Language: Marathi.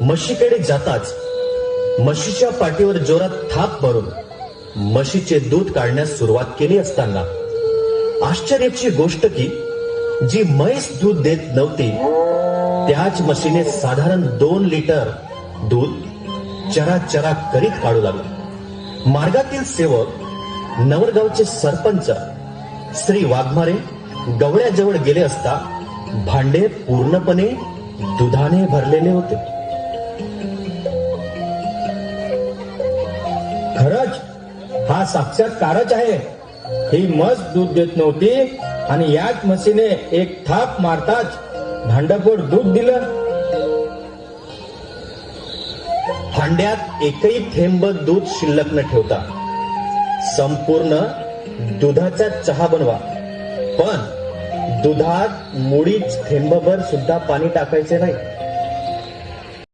म्हशीकडे जाताच म्हशीच्या पाठीवर जोरात थाप मारून म्हशीचे दूध काढण्यास सुरुवात केली असताना आश्चर्याची गोष्ट की जी म्हैस दूध देत नव्हती त्याच म्हशीने साधारण 2 लिटर दूध चरा करीत काढू लागला. मार्गातील सेवक नवरगावचे सरपंच श्री वाघमारे गवळ्याजवळ गेले असता भांडे पूर्णपणे दुधाने भरलेले होते. खरंच हा साक्षात्कारच आहे. ही म्हस दूध देत नव्हती आणि याच म्हशीने एक थाप मारताच भांडभर दूध दिलं. भांड्यात एकही थेंब दूध शिल्लक न ठेवता संपूर्ण दुधाचा चहा बनवा, पण दुधात मुळीच थेंबभर सुद्धा पाणी टाकायचे नाही.